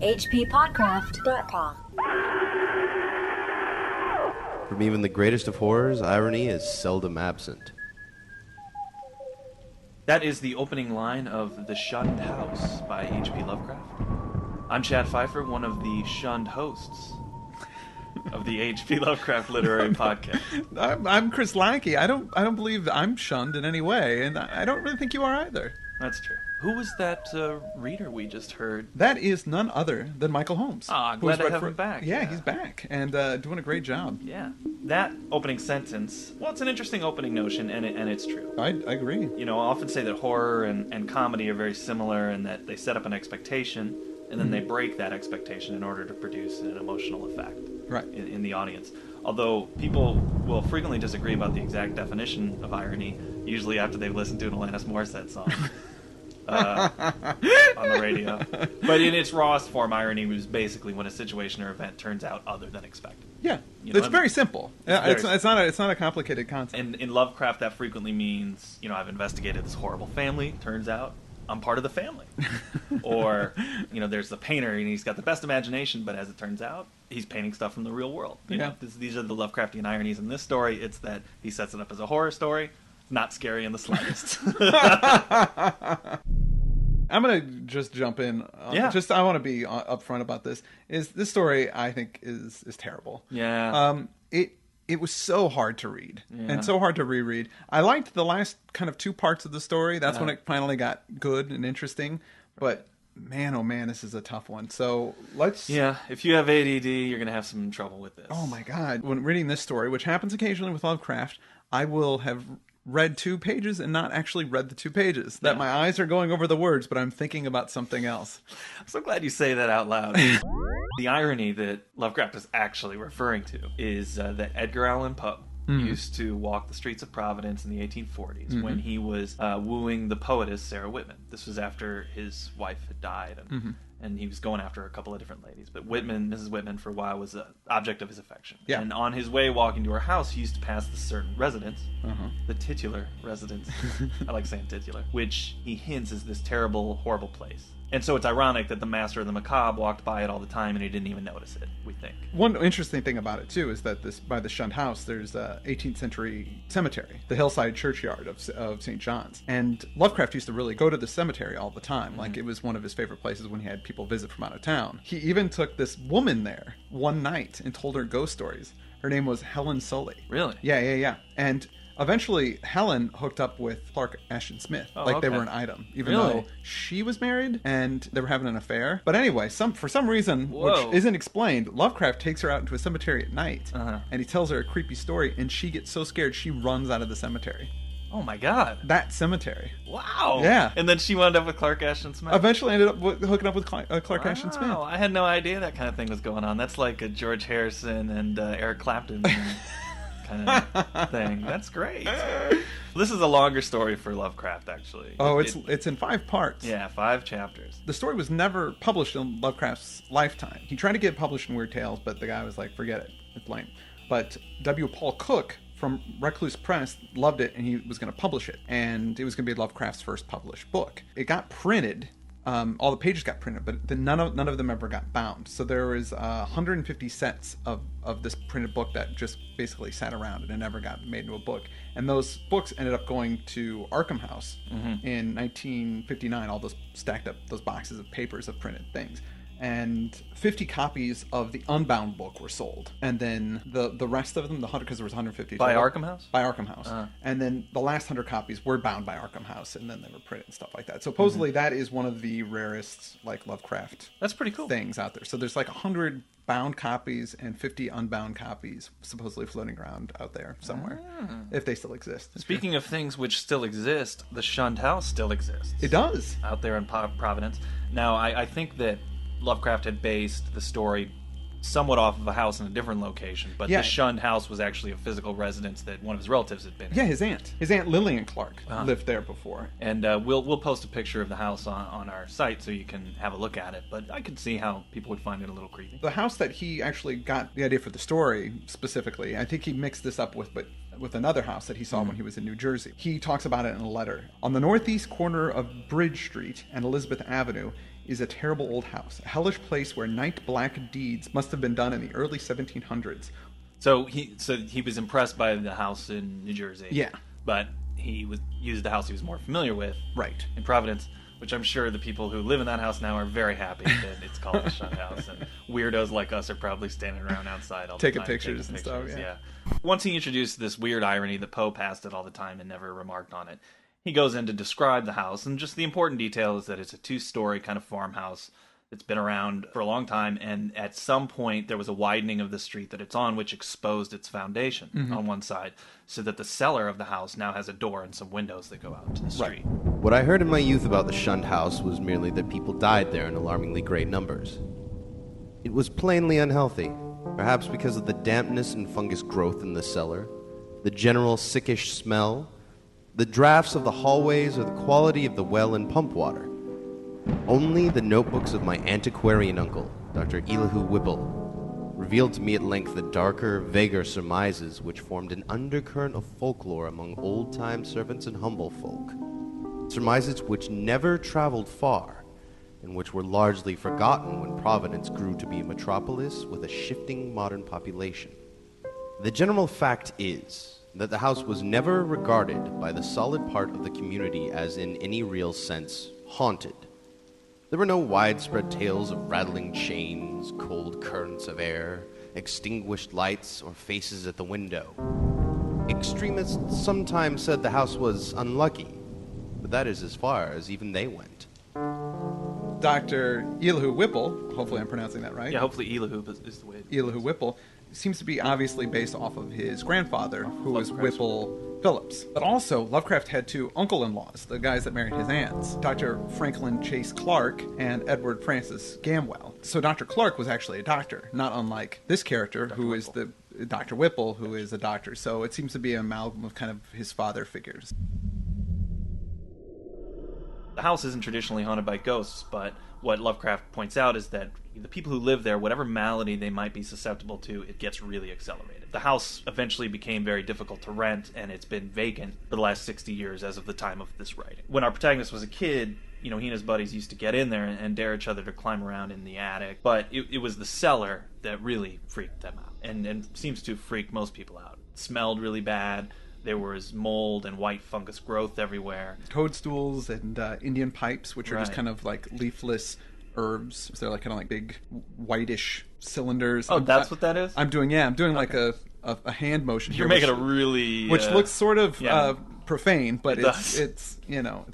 hppodcraft.com. From even the greatest of horrors, irony is seldom absent. That is the opening line of The Shunned House by H.P. Lovecraft. I'm Chad Pfeiffer, one of the shunned hosts of the H.P. Lovecraft Literary Podcast. I'm Chris Lackey. I don't believe I'm shunned in any way, and I don't really think you are either. That's true. Who was that reader we just heard? That is none other than Michael Holmes. Ah, glad to have him back. Yeah, he's back, and doing a great job. Yeah. That opening sentence, well, it's an interesting opening notion, and it's true. I agree. You know, I often say that horror and comedy are very similar in that they set up an expectation, and then they break that expectation in order to produce an emotional effect in the audience. Although people will frequently disagree about the exact definition of irony, usually after they've listened to an Alanis Morissette song on the radio. But in its rawest form, irony was basically when a situation or event turns out other than expected. Yeah, you know, it's very simple. It's not a complicated concept. And in Lovecraft, that frequently means, you know, I've investigated this horrible family. Turns out I'm part of the family. Or, you know, there's the painter and he's got the best imagination, but as it turns out, he's painting stuff from the real world. You know, these are the Lovecraftian ironies in this story. It's that he sets it up as a horror story. It's not scary in the slightest. I'm going to just jump in. I want to be upfront about this. This story, I think, is terrible. Yeah. It was so hard to read and so hard to reread. I liked the last kind of 2 parts of the story. That's when it finally got good and interesting. But man, oh man, this is a tough one. So let's... Yeah, if you have ADD, you're going to have some trouble with this. Oh my God. When reading this story, which happens occasionally with Lovecraft, I will have read 2 pages and not actually read the 2 pages. That my eyes are going over the words, but I'm thinking about something else. I'm so glad you say that out loud. The irony that Lovecraft is actually referring to is that Edgar Allan Poe used to walk the streets of Providence in the 1840s when he was wooing the poetess Sarah Whitman. This was after his wife had died, and he was going after a couple of different ladies. But Mrs. Whitman, for a while, was an object of his affection. Yeah. And on his way walking to her house, he used to pass this certain residence, the titular residence. I like saying titular, which he hints is this terrible, horrible place. And so it's ironic that the master of the macabre walked by it all the time and he didn't even notice it, we think. One interesting thing about it, too, is that by the Shunned House, there's a 18th century cemetery, the hillside churchyard of St. John's. And Lovecraft used to really go to the cemetery all the time. Like, it was one of his favorite places when he had people visit from out of town. He even took this woman there one night and told her ghost stories. Her name was Helen Sully. Really? Yeah. And eventually, Helen hooked up with Clark Ashton Smith. They were an item, even though she was married and they were having an affair. But anyway, for some reason, which isn't explained, Lovecraft takes her out into a cemetery at night, and he tells her a creepy story, and she gets so scared she runs out of the cemetery. Oh my God. That cemetery. Wow. Yeah. And then she wound up with Clark Ashton Smith. Eventually ended up hooking up with Clark Ashton Smith. Wow, I had no idea that kind of thing was going on. That's like a George Harrison and Eric Clapton kind of thing. That's great. This is a longer story for Lovecraft, actually. Oh, it's in 5 parts. Yeah, 5 chapters. The story was never published in Lovecraft's lifetime. He tried to get it published in Weird Tales, but the guy was like, forget it. It's lame. But W. Paul Cook from Recluse Press loved it, and he was going to publish it. And it was going to be Lovecraft's first published book. It got printed. All the pages got printed, but none of them ever got bound. So there was 150 sets of this printed book that just basically sat around and it never got made into a book. And those books ended up going to Arkham House in 1959. All those stacked up, those boxes of papers of printed things. And 50 copies of the unbound book were sold. And then the rest of them, the 100, because there was 150. By total, Arkham House? By Arkham House. And then the last 100 copies were bound by Arkham House, and then they were printed and stuff like that. So supposedly that is one of the rarest, like, Lovecraft That's pretty cool. things out there. So there's like 100 bound copies and 50 unbound copies supposedly floating around out there somewhere, if they still exist. Speaking of things which still exist, the Shunned House still exists. It does. Out there in Providence. Now, I think that Lovecraft had based the story somewhat off of a house in a different location, but the Shunned House was actually a physical residence that one of his relatives had been in. Yeah, his aunt Lillian Clark lived there before. And we'll post a picture of the house on our site so you can have a look at it, but I could see how people would find it a little creepy. The house that he actually got the idea for the story specifically, I think he mixed this up with another house that he saw when he was in New Jersey. He talks about it in a letter. On the northeast corner of Bridge Street and Elizabeth Avenue is a terrible old house, a hellish place where night black deeds must have been done in the early 1700s. So he was impressed by the house in New Jersey. Yeah. But he used the house he was more familiar with. Right. In Providence, which I'm sure the people who live in that house now are very happy that it's called the Shunned House. And weirdos like us are probably standing around outside all the Taking time. pictures and stuff, yeah. Once he introduced this weird irony that Poe passed it all the time and never remarked on it, he goes in to describe the house, and just the important detail is that it's a 2-story kind of farmhouse that's been around for a long time, and at some point there was a widening of the street that it's on, which exposed its foundation on one side, so that the cellar of the house now has a door and some windows that go out to the street. What I heard in my youth about the Shunned House was merely that people died there in alarmingly great numbers. It was plainly unhealthy, perhaps because of the dampness and fungus growth in the cellar, the general sickish smell, the drafts of the hallways, or the quality of the well and pump water. Only the notebooks of my antiquarian uncle, Dr. Elihu Whipple, revealed to me at length the darker, vaguer surmises which formed an undercurrent of folklore among old-time servants and humble folk. Surmises which never traveled far, and which were largely forgotten when Providence grew to be a metropolis with a shifting modern population. The general fact is that the house was never regarded by the solid part of the community as in any real sense haunted. There were no widespread tales of rattling chains, cold currents of air, extinguished lights, or faces at the window. Extremists sometimes said the house was unlucky, but that is as far as even they went. Dr. Elihu Whipple, hopefully I'm pronouncing that right. Yeah, hopefully Elihu is the way. Elihu Whipple seems to be obviously based off of his grandfather, who was Whipple Phillips. But also, Lovecraft had 2 uncle-in-laws, the guys that married his aunts, Dr. Franklin Chase Clark and Edward Francis Gamwell. So Dr. Clark was actually a doctor, not unlike this character, Dr. who is the Dr. Whipple, who is a doctor. So it seems to be an amalgam of kind of his father figures. The house isn't traditionally haunted by ghosts, but what Lovecraft points out is that the people who live there, whatever malady they might be susceptible to, it gets really accelerated. The house eventually became very difficult to rent, and it's been vacant for the last 60 years as of the time of this writing. When our protagonist was a kid, he and his buddies used to get in there and dare each other to climb around in the attic, but it was the cellar that really freaked them out, and seems to freak most people out. It smelled really bad. There was mold and white fungus growth everywhere. Toadstools and Indian pipes, which are just kind of like leafless herbs. So they're like kind of like big whitish cylinders. Oh, that's what that is? I'm doing like a hand motion. You're making a really... Which looks sort of profane, but it's it's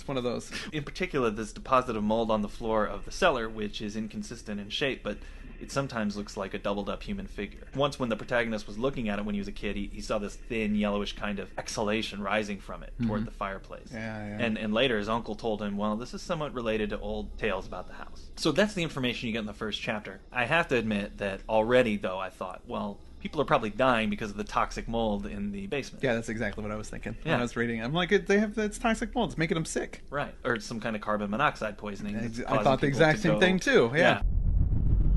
one of those. In particular, this deposit of mold on the floor of the cellar, which is inconsistent in shape, but it sometimes looks like a doubled-up human figure. Once when the protagonist was looking at it when he was a kid, he saw this thin, yellowish kind of exhalation rising from it toward the fireplace. Yeah. And later his uncle told him, well, this is somewhat related to old tales about the house. So that's the information you get in the first chapter. I have to admit that already, though, I thought, well, people are probably dying because of the toxic mold in the basement. Yeah, that's exactly what I was thinking when I was reading it. I'm like, it's toxic mold. It's making them sick. Right. Or some kind of carbon monoxide poisoning. I thought the exact same thing, too. Yeah.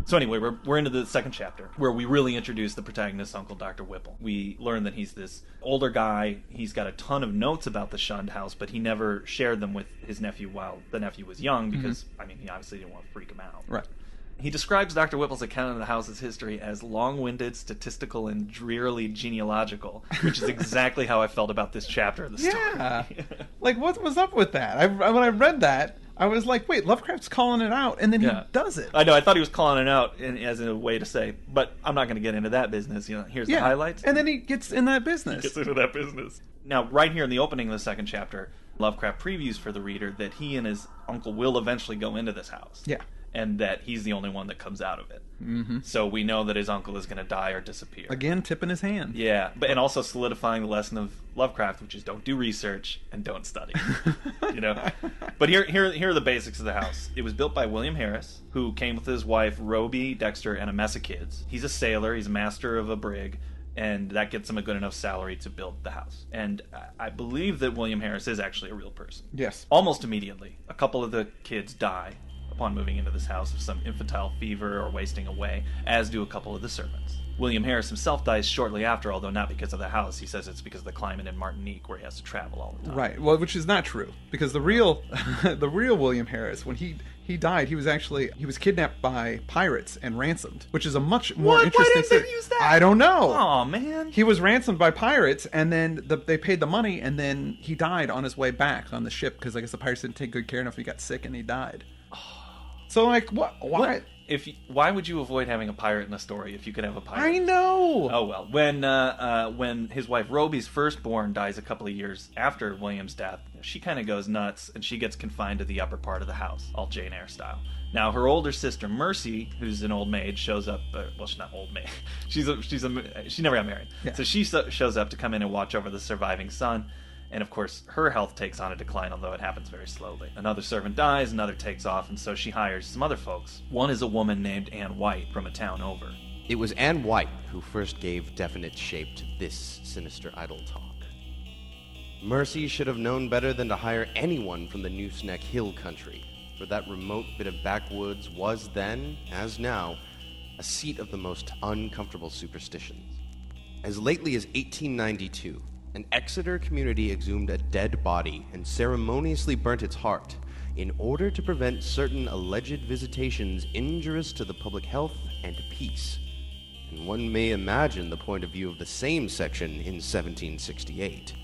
So anyway, we're into the second chapter, where we really introduce the protagonist's uncle, Dr. Whipple. We learn that he's this older guy. He's got a ton of notes about the Shunned House, but he never shared them with his nephew while the nephew was young, because, he obviously didn't want to freak him out. Right. He describes Dr. Whipple's account of the house's history as long-winded, statistical, and drearily genealogical, which is exactly how I felt about this chapter of the story. Yeah. Like, what was up with that? When I read that, I was like, wait, Lovecraft's calling it out, and then he does it. I know, I thought he was calling it out as a way to say, but I'm not going to get into that business. Here's the highlights. And then he gets in that business. Now, right here in the opening of the second chapter, Lovecraft previews for the reader that he and his uncle will eventually go into this house. Yeah. And that he's the only one that comes out of it. Mm-hmm. So we know that his uncle is going to die or disappear. Again, tipping his hand. Yeah, and also solidifying the lesson of Lovecraft, which is don't do research and don't study. But here are the basics of the house. It was built by William Harris, who came with his wife, Roby, Dexter, and a mess of kids. He's a sailor. He's a master of a brig. And that gets him a good enough salary to build the house. And I believe that William Harris is actually a real person. Yes. Almost immediately, a couple of the kids die upon moving into this house of some infantile fever or wasting away, as do a couple of the servants. William Harris himself dies shortly after, although not because of the house. He says it's because of the climate in Martinique, where he has to travel all the time. Right. Well, which is not true, because the real William Harris, when he died, he was kidnapped by pirates and ransomed, which is a much more What? interesting. Why didn't they use that? I don't know. Oh man. He was ransomed by pirates, and then they paid the money, and then he died on his way back on the ship because I guess the pirates didn't take good care enough. He got sick and he died. So like, what? Why? What? Why would you avoid having a pirate in a story if you could have a pirate? I know. Oh well. When his wife Roby's firstborn dies a couple of years after William's death, she kind of goes nuts and she gets confined to the upper part of the house, all Jane Eyre style. Now her older sister Mercy, who's an old maid, shows up. Well, she's not old maid. She never got married. Yeah. So she shows up to come in and watch over the surviving son. And of course, her health takes on a decline, although it happens very slowly. Another servant dies, another takes off, and so she hires some other folks. One is a woman named Anne White from a town over. It was Anne White who first gave definite shape to this sinister idle talk. Mercy should have known better than to hire anyone from the Nooseneck Hill country, for that remote bit of backwoods was then, as now, a seat of the most uncomfortable superstitions. As lately as 1892, an Exeter community exhumed a dead body and ceremoniously burnt its heart in order to prevent certain alleged visitations injurious to the public health and peace. And one may imagine the point of view of the same section in 1768.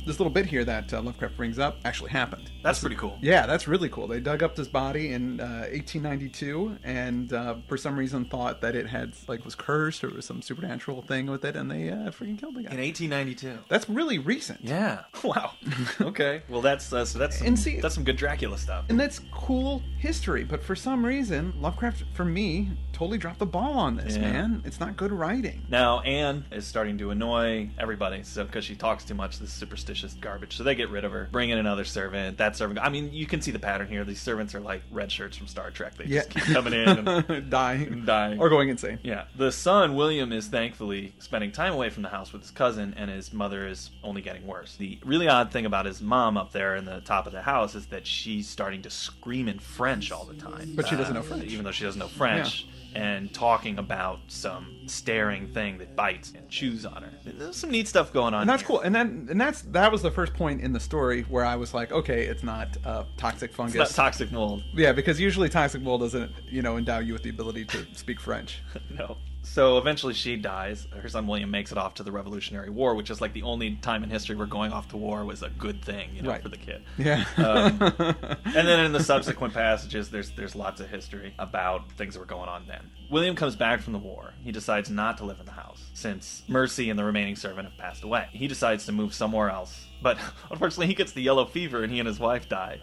This little bit here that Lovecraft brings up actually happened. That's pretty cool. Yeah, that's really cool. They dug up this body in 1892, and for some reason thought that it had was cursed or was some supernatural thing with it, and they freaking killed the guy. In 1892. That's really recent. Yeah. Wow. Okay. Well, that's some good Dracula stuff. And that's cool history, but for some reason, Lovecraft, for me, totally dropped the ball on this, man. It's not good writing. Now, Anne is starting to annoy everybody, so because she talks too much, this superstitious garbage, so they get rid of her, bring in another servant. That servant, I mean, you can see the pattern here. These servants are like red shirts from Star Trek. They just keep coming in and dying. Or going insane. Yeah. The son, William, is thankfully spending time away from the house with his cousin, and his mother is only getting worse. The really odd thing about his mom up there in the top of the house is that she's starting to scream in French all the time. But she doesn't know French. Even though she doesn't know French. Yeah. And talking about some staring thing that bites and chews on her. There's some neat stuff going on. And that's here. cool. And that was the first point in the story where I was like, okay, it's not toxic fungus. It's not toxic mold. Yeah, because usually toxic mold doesn't, endow you with the ability to speak French. No. So eventually she dies. Her son William makes it off to the Revolutionary War, which is like the only time in history where going off to war was a good thing, right. for the kid. Yeah. And then in the subsequent passages, there's lots of history about things that were going on then. William comes back from the war. He decides not to live in the house, since Mercy and the remaining servant have passed away. He decides to move somewhere else. But unfortunately, he gets the yellow fever, and he and his wife die.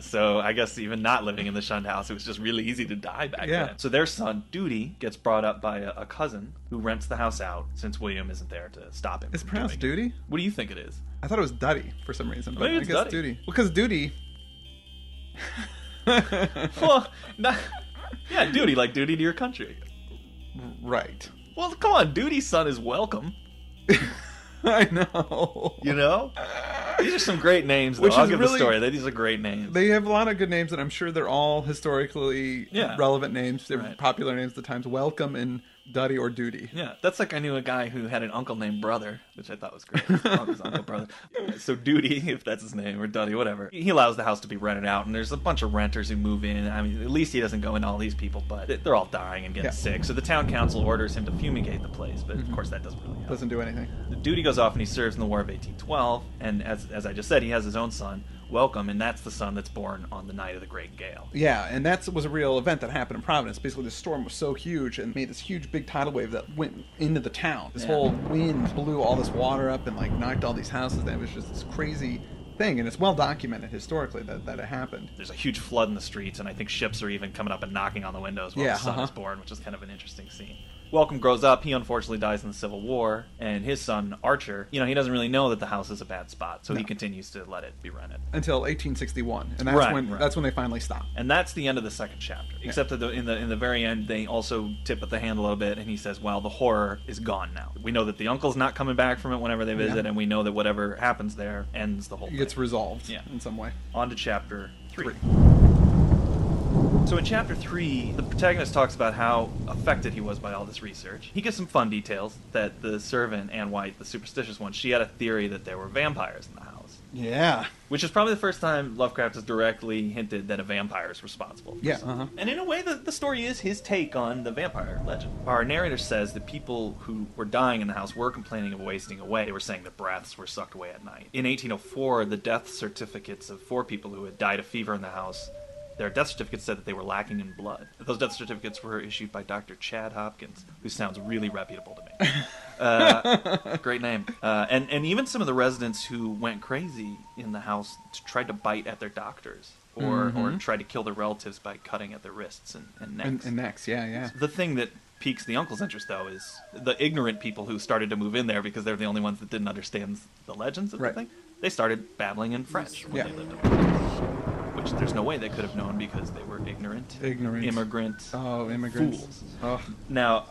So I guess even not living in the Shunned House, it was just really easy to die back then. So their son, Duty, gets brought up by a cousin who rents the house out, since William isn't there to stop him. It's pronounced Duty? What do you think it is? I thought it was Duddy for some reason. But Maybe it's I guess Duddy. Duty. Well, because Duty... Well, yeah, duty, like duty to your country. Right. Well, come on, Duty's son is welcome. I know. You know? These are some great names, though. I'll give the story. These are great names. They have a lot of good names, and I'm sure they're all historically relevant names. They're popular names at the times. Welcome and Duddy or Duty. Yeah, that's like I knew a guy who had an uncle named Brother, which I thought was great. His uncle Brother. So Duty, if that's his name, or Duddy, whatever. He allows the house to be rented out, and there's a bunch of renters who move in. I mean, at least he doesn't go into all these people, but they're all dying and getting sick. So the town council orders him to fumigate the place, but of course that doesn't really help. Doesn't do anything. Duty goes off and he serves in the War of 1812, and as I just said, he has his own son, Welcome, and that's the son that's born on the night of the Great Gale. Yeah, and that was a real event that happened in Providence. Basically, the storm was so huge and made this huge big tidal wave that went into the town. This whole wind blew all this water up and knocked all these houses down. It was just this crazy thing, and it's well documented historically that it happened. There's a huge flood in the streets, and I think ships are even coming up and knocking on the windows while the son is born, which is kind of an interesting scene. Welcome grows up. He unfortunately dies in the Civil War, and his son, Archer, he doesn't really know that the house is a bad spot, so he continues to let it be rented. Until 1861, and that's when they finally stop. And that's the end of the second chapter, except that in the very end, they also tip at the hand a little bit, and he says, well, the horror is gone now. We know that the uncle's not coming back from it whenever they visit, and we know that whatever happens there ends the whole thing. It gets resolved in some way. On to chapter 3. So in chapter 3, the protagonist talks about how affected he was by all this research. He gives some fun details that the servant, Anne White, the superstitious one, she had a theory that there were vampires in the house. Yeah. Which is probably the first time Lovecraft has directly hinted that a vampire is responsible. Yeah. And in a way, the story is his take on the vampire legend. Our narrator says that people who were dying in the house were complaining of wasting away. They were saying that breaths were sucked away at night. In 1804, the death certificates of 4 people who had died of fever in the house, their death certificates said that they were lacking in blood. Those death certificates were issued by Dr. Chad Hopkins, who sounds really reputable to me. Great name. And even some of the residents who went crazy in the house tried to bite at their doctors or tried to kill their relatives by cutting at their wrists and necks. And necks, yeah. The thing that piques the uncle's interest, though, is the ignorant people who started to move in there because they're the only ones that didn't understand the legends of the thing. They started babbling in French when they lived in the which there's no way they could have known because they were ignorant immigrant fools. Oh. Now,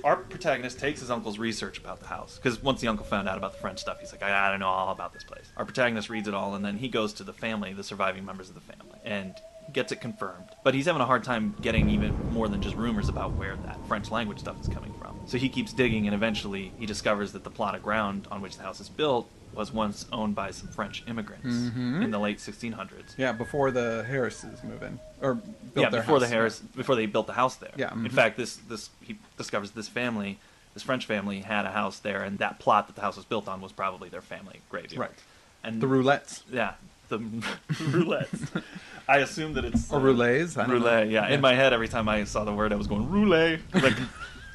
our protagonist takes his uncle's research about the house, because once the uncle found out about the French stuff, he's like, I don't know all about this place. Our protagonist reads it all, and then he goes to the family, the surviving members of the family, and gets it confirmed. But he's having a hard time getting even more than just rumors about where that French language stuff is coming from. So he keeps digging, and eventually he discovers that the plot of ground on which the house is built was once owned by some French immigrants in the late 1600s. Yeah, before the Harrises move in or built their house. Before they built the house there. Yeah. In fact, this he discovers this French family had a house there, and that plot that the house was built on was probably their family graveyard. Right. And the roulettes. Yeah, the roulettes. I assume that it's or roulets. I don't know. Yeah. In my head, every time I saw the word, I was going roulette. Like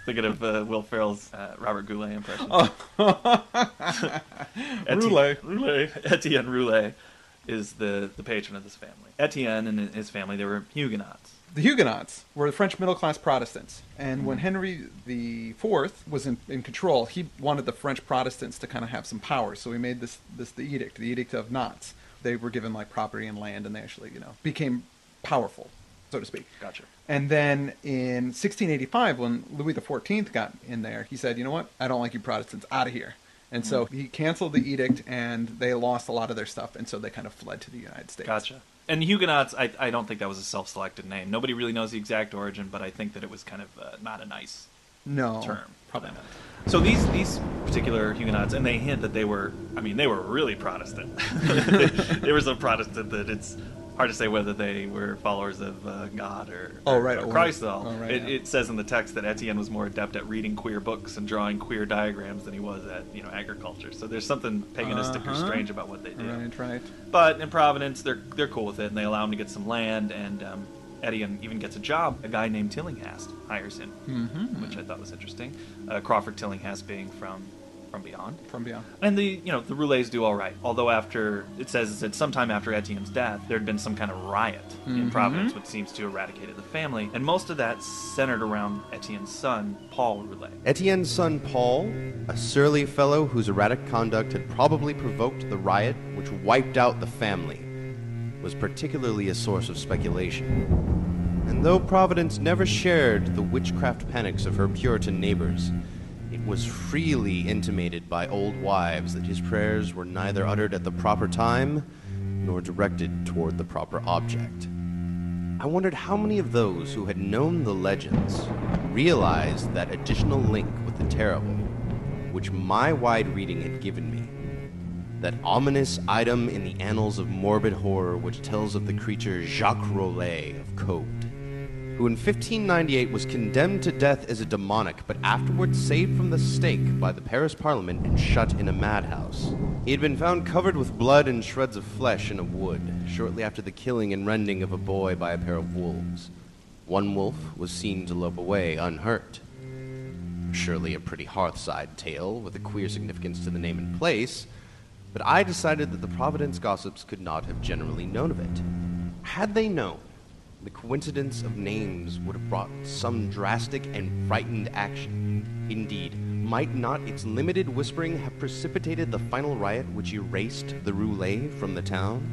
thinking of Will Ferrell's Robert Goulet impression. Roulet. Etienne Roulet is the patron of this family. Etienne and his family, they were Huguenots. The Huguenots were the French middle-class Protestants. And when Henry IV was in control, he wanted the French Protestants to kind of have some power. So he made this the Edict of Nantes. They were given like property and land, and they actually, became powerful, so to speak. Gotcha. And then in 1685, when Louis XIV got in there, he said, you know what? I don't like you Protestants. Out of here. And so he canceled the edict, and they lost a lot of their stuff, and so they kind of fled to the United States. Gotcha. And Huguenots, I don't think that was a self-selected name. Nobody really knows the exact origin, but I think that it was kind of not a nice term. Probably not. So these particular Huguenots, and they hint that they were really Protestant. They were so Protestant that it's hard to say whether they were followers of God or Christ, though. It says in the text that Etienne was more adept at reading queer books and drawing queer diagrams than he was at agriculture. So there's something paganistic or strange about what they do. Right. But in Providence, they're cool with it, and they allow him to get some land, and Etienne even gets a job. A guy named Tillinghast hires him, which I thought was interesting. Crawford Tillinghast being from Beyond. From Beyond. And the Roulets do all right. Although it says that sometime after Etienne's death, there had been some kind of riot in Providence, which seems to have eradicated the family. And most of that centered around Etienne's son, Paul Roulet. Etienne's son, Paul, a surly fellow whose erratic conduct had probably provoked the riot which wiped out the family, was particularly a source of speculation. And though Providence never shared the witchcraft panics of her Puritan neighbors, it was freely intimated by old wives that his prayers were neither uttered at the proper time nor directed toward the proper object. I wondered how many of those who had known the legends realized that additional link with the terrible, which my wide reading had given me. That ominous item in the annals of morbid horror which tells of the creature Jacques Rollet of Code, who in 1598 was condemned to death as a demonic, but afterwards saved from the stake by the Paris Parliament and shut in a madhouse. He had been found covered with blood and shreds of flesh in a wood, shortly after the killing and rending of a boy by a pair of wolves. One wolf was seen to lope away unhurt. Surely a pretty hearthside tale with a queer significance to the name and place, but I decided that the Providence gossips could not have generally known of it. Had they known, the coincidence of names would have brought some drastic and frightened action. Indeed, might not its limited whispering have precipitated the final riot which erased the Roulet from the town?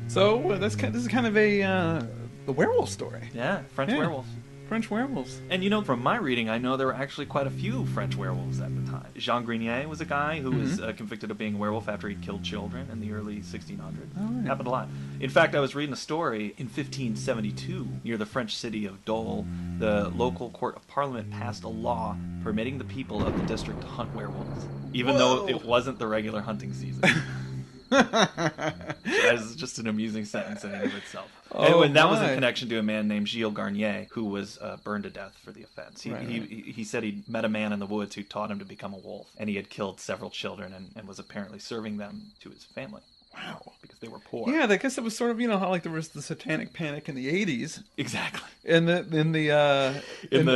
So this is kind of a werewolf story. Yeah, French werewolves. French werewolves. And from my reading, I know there were actually quite a few French werewolves at the time. Jean Grenier was a guy who was convicted of being a werewolf after he killed children in the early 1600s. Oh, right. Happened a lot. In fact, I was reading a story in 1572 near the French city of Dole. The local court of parliament passed a law permitting the people of the district to hunt werewolves, even though it wasn't the regular hunting season. That's just an amusing sentence in and of itself. And that was in connection to a man named Gilles Garnier, who was burned to death for the offense. He said he'd met a man in the woods who taught him to become a wolf, and he had killed several children and was apparently serving them to his family. Wow. Because they were poor. Yeah, I guess it was sort of, how like there was the satanic panic in the 80s. Exactly. In the 1570s, in the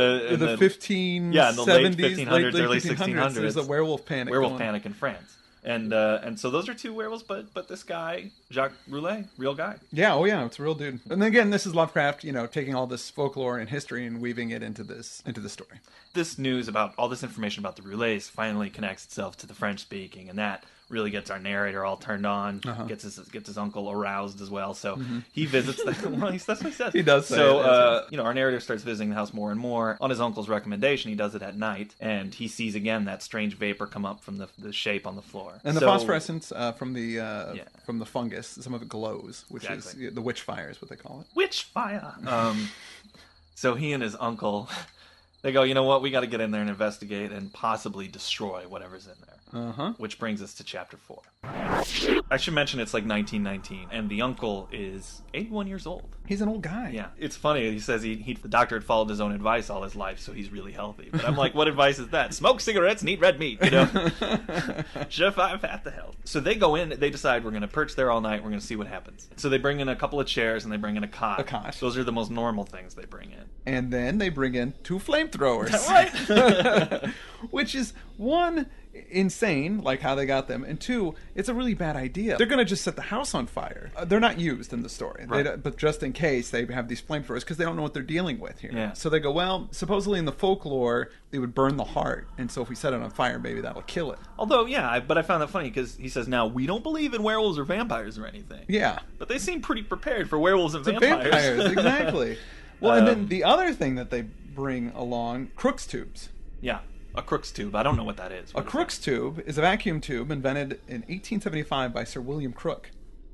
late 1500s, early 1600s. There's a werewolf panic. Panic in France. And so those are two werewolves, but this guy, Jacques Roulet, real guy. Yeah, oh yeah, it's a real dude. And again, this is Lovecraft, taking all this folklore and history and weaving it into this story. This news about all this information about the Roulets finally connects itself to the French speaking, and that really gets our narrator all turned on, gets his uncle aroused as well. So he visits the. Well, that's what he says. He does. So our narrator starts visiting the house more and more on his uncle's recommendation. He does it at night, and he sees again that strange vapor come up from the shape on the floor, and the phosphorescence from the fungus. Some of it glows, which is the witch fire, is what they call it. Witch fire. So he and his uncle. They go, you know what, we got to get in there and investigate and possibly destroy whatever's in there. Which brings us to chapter 4. I should mention it's like 1919, and the uncle is 81 years old. He's an old guy. Yeah. It's funny, he says the doctor had followed his own advice all his life, so he's really healthy. But I'm like, what advice is that? Smoke cigarettes and eat red meat, Survive at the health. So they go in, they decide we're going to perch there all night, we're going to see what happens. So they bring in a couple of chairs and they bring in a cot. A cot. Those are the most normal things they bring in. And then they bring in 2 flamethrowers. Right. Which is, one, insane, like how they got them, and 2, it's a really bad idea. They're going to just set the house on fire. They're not used in the story, right. But just in case, they have these flamethrowers because they don't know what they're dealing with here. Yeah. So they go, well, supposedly in the folklore, they would burn the heart, and so if we set it on fire, maybe that'll kill it. Although, but I found that funny because he says, now, we don't believe in werewolves or vampires or anything. Yeah. But they seem pretty prepared for werewolves and vampires. Exactly. Well, and then the other thing that they bring along, Crookes tubes. Yeah, a Crookes tube. I don't know what that is. A Crookes tube is a vacuum tube invented in 1875 by Sir William Crook.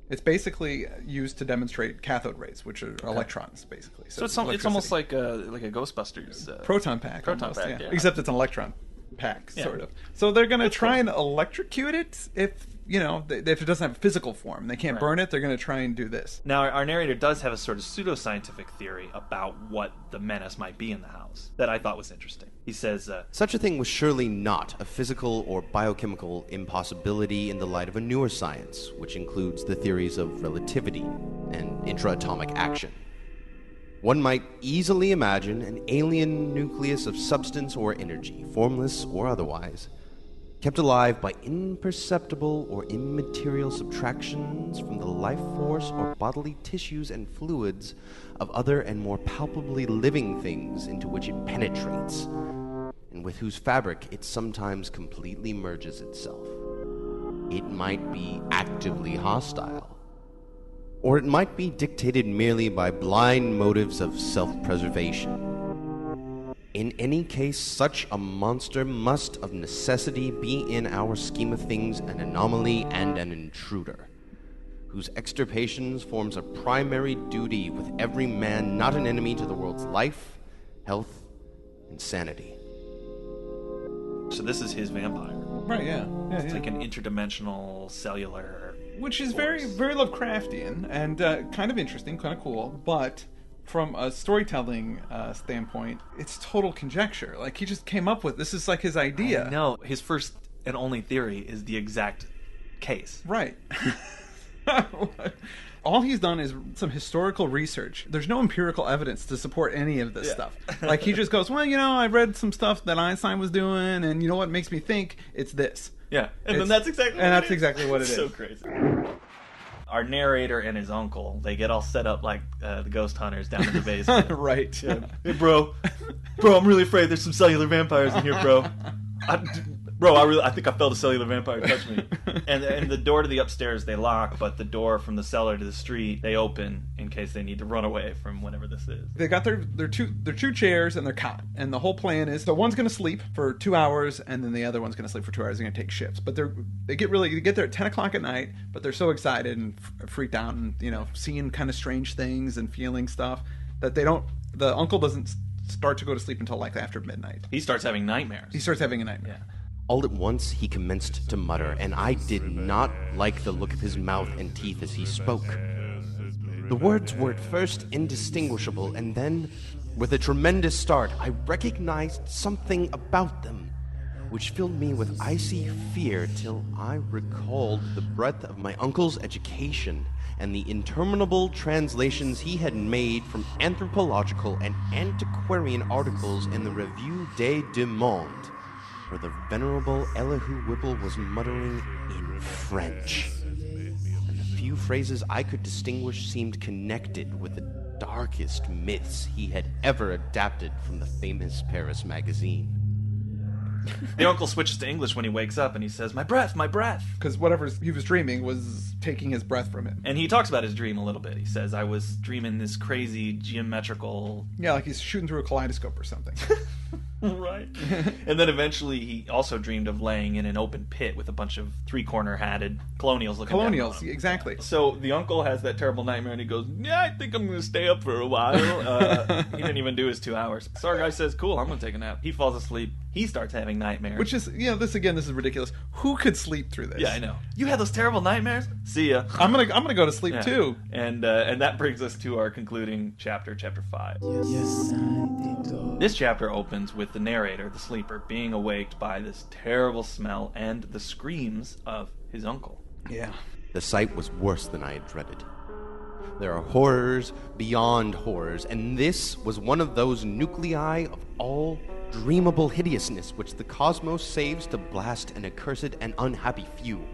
It's basically used to demonstrate cathode rays, which are electrons, basically. So it's almost like a Ghostbusters proton pack. Proton pack, yeah. Except it's an electron pack, sort of. So they're going to try and electrocute it if it doesn't have a physical form. They can't burn it. They're going to try and do this. Now, our narrator does have a sort of pseudoscientific theory about what the menace might be in the house that I thought was interesting. He says, such a thing was surely not a physical or biochemical impossibility in the light of a newer science, which includes the theories of relativity and intraatomic action. One might easily imagine an alien nucleus of substance or energy, formless or otherwise, kept alive by imperceptible or immaterial subtractions from the life force or bodily tissues and fluids of other and more palpably living things into which it penetrates, and with whose fabric it sometimes completely merges itself. It might be actively hostile, or it might be dictated merely by blind motives of self-preservation. In any case, such a monster must of necessity be in our scheme of things an anomaly and an intruder, whose extirpation forms a primary duty with every man not an enemy to the world's life, health, and sanity. So this is his vampire. Right, yeah. It's like an interdimensional cellular which is force. very, very Lovecraftian and kind of interesting, kind of cool, but from a storytelling standpoint, it's total conjecture. Like, he just came up with this is like his idea. No, his first and only theory is the exact case. Right. All he's done is some historical research. There's no empirical evidence to support any of this stuff. Like, he just goes, well, I read some stuff that Einstein was doing, and you know what makes me think it's this. Yeah, then that's exactly what it is. So crazy. Our narrator and his uncle, they get all set up like the ghost hunters down in the basement. Right. Yeah. Hey, bro, I'm really afraid there's some cellular vampires in here, bro. Bro, I think I felt a cellular vampire touch me. And the door to the upstairs they lock, but the door from the cellar to the street they open in case they need to run away from whatever this is. They got their two chairs and their cot, and the whole plan is the one's going to sleep for 2 hours, and then the other one's going to sleep for 2 hours. They're going to take shifts, but they get there at 10 o'clock at night, but they're so excited and freaked out, and seeing kind of strange things and feeling stuff that they don't. The uncle doesn't start to go to sleep until like after midnight. He starts having nightmares. He starts having a nightmare. Yeah. All at once, he commenced to mutter, and I did not like the look of his mouth and teeth as he spoke. The words were at first indistinguishable, and then, with a tremendous start, I recognized something about them, which filled me with icy fear till I recalled the breadth of my uncle's education and the interminable translations he had made from anthropological and antiquarian articles in the Revue des Deux Mondes, where the venerable Elihu Whipple was muttering in French. And the few phrases I could distinguish seemed connected with the darkest myths he had ever adapted from the famous Paris magazine. The uncle switches to English when he wakes up and he says, "My breath, my breath." Because whatever he was dreaming was taking his breath from him. And he talks about his dream a little bit. He says, "I was dreaming this crazy geometrical..." Yeah, like he's shooting through a kaleidoscope or something. Right. And then eventually he also dreamed of laying in an open pit with a bunch of three-corner hatted colonials looking down on him. Exactly. So the uncle has that terrible nightmare and he goes, "Yeah, I think I'm going to stay up for a while." He didn't even do his 2 hours. Sargai says, "Cool, I'm going to take a nap." He falls asleep. He starts having nightmares. Which is, this is ridiculous. Who could sleep through this? Yeah, I know. You had those terrible nightmares? See ya. I'm gonna go to sleep too. And that brings us to our concluding chapter 5. Yes, I did. This chapter opens with the narrator, the sleeper, being awaked by this terrible smell and the screams of his uncle. Yeah. The sight was worse than I had dreaded. There are horrors beyond horrors, and this was one of those nuclei of all dreamable hideousness which the cosmos saves to blast an accursed and unhappy few.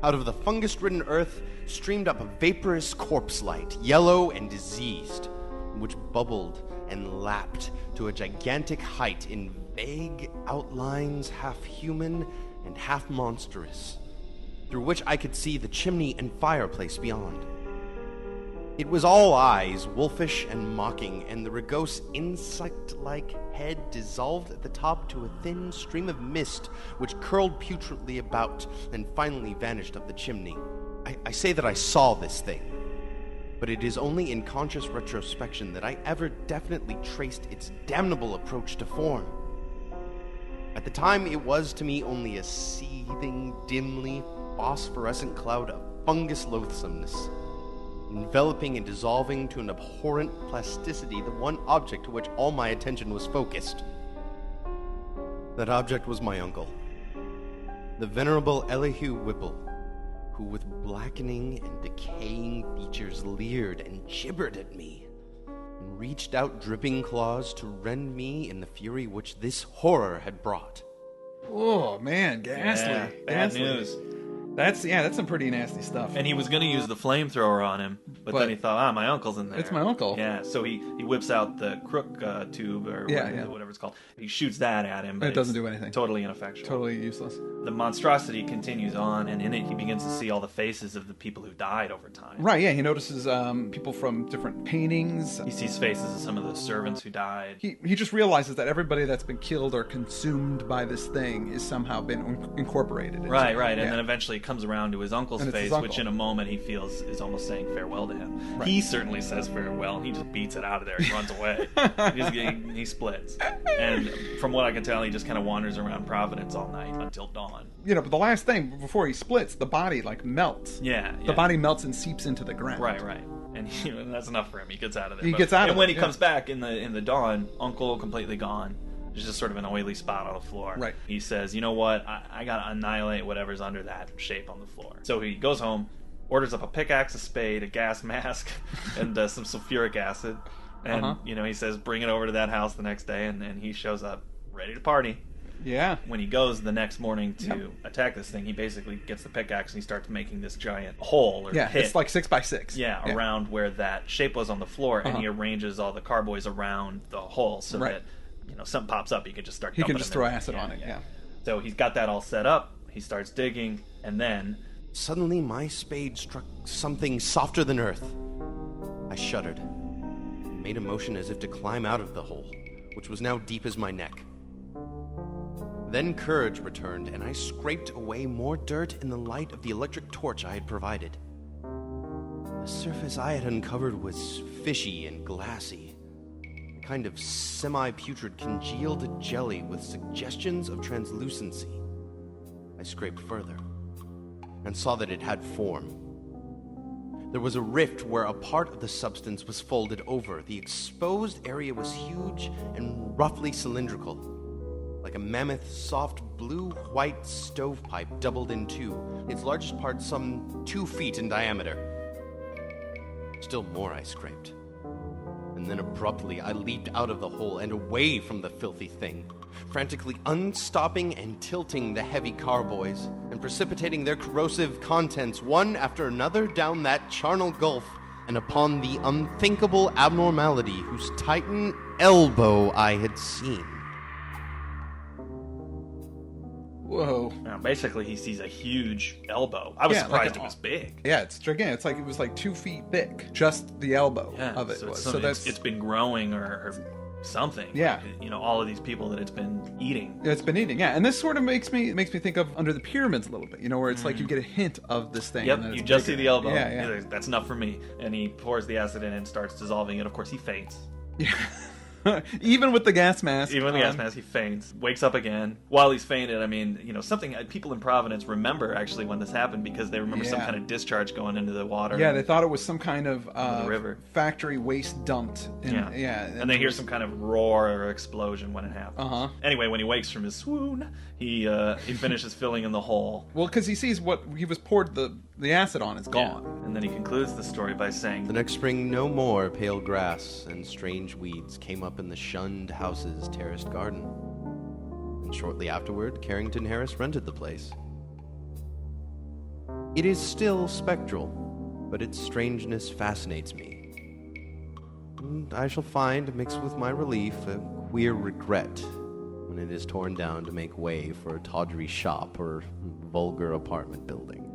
Out of the fungus-ridden earth streamed up a vaporous corpse light, yellow and diseased, which bubbled and lapped to a gigantic height in vague outlines, half human and half monstrous, through which I could see the chimney and fireplace beyond. It was all eyes, wolfish and mocking, and the rugose insect-like head dissolved at the top to a thin stream of mist which curled putridly about and finally vanished up the chimney. I say that I saw this thing, but it is only in conscious retrospection that I ever definitely traced its damnable approach to form. At the time, it was to me only a seething, dimly phosphorescent cloud of fungus loathsomeness, enveloping and dissolving to an abhorrent plasticity the one object to which all my attention was focused. That object was my uncle, the venerable Elihu Whipple, who with blackening and decaying features leered and gibbered at me, and reached out dripping claws to rend me in the fury which this horror had brought. Oh man, ghastly. Yeah, bad news. That's some pretty nasty stuff. And he was going to use the flamethrower on him, but then he thought, my uncle's in there. It's my uncle. Yeah, so he whips out the crook tube or whatever it's called. He shoots that at him, but it doesn't do anything. Totally ineffectual. Totally useless. The monstrosity continues on, and in it he begins to see all the faces of the people who died over time. Right, yeah, he notices people from different paintings. He sees faces of some of the servants who died. He just realizes that everybody that's been killed or consumed by this thing has somehow been incorporated. Right, and then eventually it comes around to his uncle's face, which in a moment he feels is almost saying farewell to him. Right. He certainly says farewell, and he just beats it out of there and runs away. He splits. And from what I can tell, he just kind of wanders around Providence all night until dawn. But the last thing, before he splits, the body, melts. Yeah. The body melts and seeps into the ground. Right. And that's enough for him. He gets out of there. And when he comes back in the dawn, Uncle completely gone. There's just sort of an oily spot on the floor. Right. He says, "You know what? I gotta annihilate whatever's under that shape on the floor." So he goes home, orders up a pickaxe, a spade, a gas mask, and some sulfuric acid. And, he says, bring it over to that house the next day, and he shows up ready to party. Yeah. When he goes the next morning to attack this thing, he basically gets the pickaxe and he starts making this giant hole or pit. It's like 6 by 6. Yeah, around where that shape was on the floor, and he arranges all the carboys around the hole so that something pops up, he can just start dumping He can just throw acid on it, So he's got that all set up. He starts digging, and then... Suddenly, my spade struck something softer than earth. I shuddered, and made a motion as if to climb out of the hole, which was now deep as my neck. Then courage returned, and I scraped away more dirt in the light of the electric torch I had provided. The surface I had uncovered was fishy and glassy, a kind of semi-putrid congealed jelly with suggestions of translucency. I scraped further, and saw that it had form. There was a rift where a part of the substance was folded over. The exposed area was huge and roughly cylindrical, like a mammoth, soft, blue-white stovepipe doubled in two, its largest part some 2 feet in diameter. Still more I scraped. And then abruptly I leaped out of the hole and away from the filthy thing, frantically unstopping and tilting the heavy carboys and precipitating their corrosive contents one after another down that charnel gulf and upon the unthinkable abnormality whose titan elbow I had seen. Whoa. Now, basically, he sees a huge elbow. I was surprised it was big. Yeah, it's gigantic. It's like it was like 2 feet thick. Just the elbow of it was. So it's been growing or something. Yeah. Like, all of these people that it's been eating. It's been eating, yeah. And this sort of makes me think of Under the Pyramids a little bit, where it's like you get a hint of this thing. Yep, you just see the elbow. Yeah. Like, that's enough for me. And he pours the acid in and starts dissolving it. Of course, he faints. Yeah. Even with the gas mask. Even with the gas mask, he faints. Wakes up again. While he's fainted, something people in Providence remember actually when this happened because they remember some kind of discharge going into the water. Yeah, they thought it was some kind of the river. Factory waste dumped. And they hear some kind of roar or explosion when it happens. Anyway, when he wakes from his swoon, he finishes filling in the hole. Well, because he sees what he was poured the acid on is gone. Yeah. And then he concludes the story by saying, The next spring, no more pale grass and strange weeds came up in the Shunned House's terraced garden. And shortly afterward, Carrington Harris rented the place. It is still spectral, but its strangeness fascinates me. And I shall find, mixed with my relief, a queer regret when it is torn down to make way for a tawdry shop or vulgar apartment building.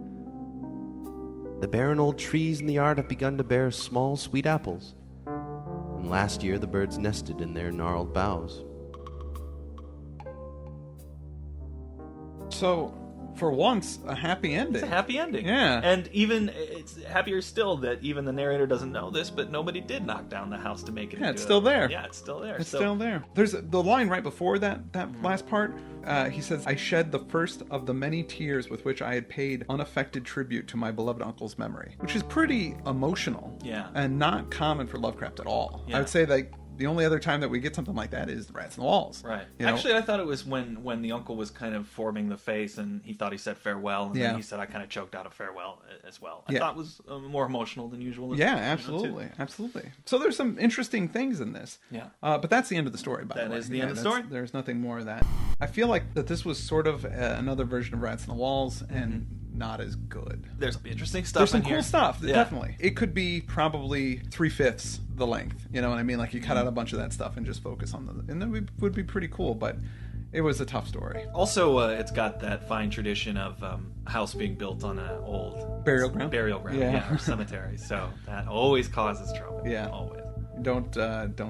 The barren old trees in the yard have begun to bear small, sweet apples, and last year the birds nested in their gnarled boughs. So, for once, a happy ending. It's a happy ending. Yeah. And even, it's happier still that even the narrator doesn't know this, but nobody did knock down the house to make it it's still there. Yeah, it's still there. It's still there. There's the line right before that last part. He says, I shed the first of the many tears with which I had paid unaffected tribute to my beloved uncle's memory. Which is pretty emotional. Yeah. And not common for Lovecraft at all. Yeah. I would say that the only other time that we get something like that is the Rats in the Walls. Right. Actually, I thought it was when the uncle was kind of forming the face and he thought he said farewell, and then he said, I kind of choked out a farewell as well. I thought it was more emotional than usual. Yeah, absolutely. Absolutely. So there's some interesting things in this. Yeah. But that's the end of the story, by the way. That is the end of the story. There's nothing more of that. I feel like that this was sort of another version of Rats in the Walls, and not as good. There's some interesting stuff There's some in cool here. stuff, Yeah. definitely. It could be probably 3/5 the length, you know what I mean? Like you cut out a bunch of that stuff and just focus on and that would be pretty cool, but it was a tough story. Also, it's got that fine tradition of a house being built on an old Burial ground, yeah, or cemetery. So that always causes trouble. Yeah, always. Don't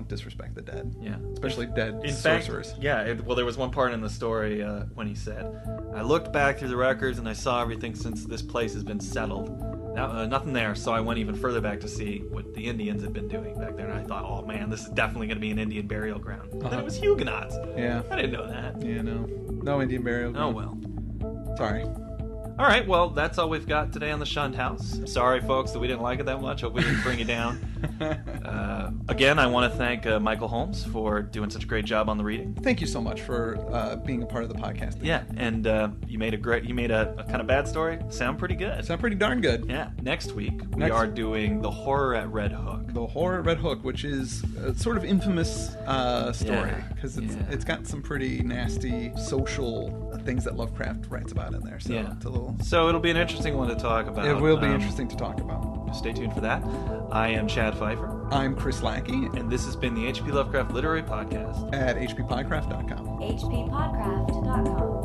disrespect the dead. Yeah, especially dead in sorcerers. Fact, yeah. Well, there was one part in the story when he said, "I looked back through the records and I saw everything since this place has been settled. Now, nothing there, so I went even further back to see what the Indians had been doing back there. And I thought, oh man, this is definitely going to be an Indian burial ground. And then it was Huguenots. Yeah, I didn't know that. Yeah, no Indian burial ground. Oh well. Sorry. All right, well, that's all we've got today on the Shunned House. Sorry, folks, that we didn't like it that much. Hope we didn't bring you down. Again, I want to thank Michael Holmes for doing such a great job on the reading. Thank you so much for being a part of the podcast. Yeah, and you made a kind of bad story sound pretty good. Sound pretty darn good. Yeah. Next week, we are doing The Horror at Red Hook. The Horror at Red Hook, which is a sort of infamous story, because it's got some pretty nasty social things that Lovecraft writes about in there. So it's a little... So it'll be an interesting one to talk about. It will be interesting to talk about. Stay tuned for that. I am Chad Pfeiffer. I'm Chris Lackey. And this has been the H.P. Lovecraft Literary Podcast at hppodcraft.com. hppodcraft.com.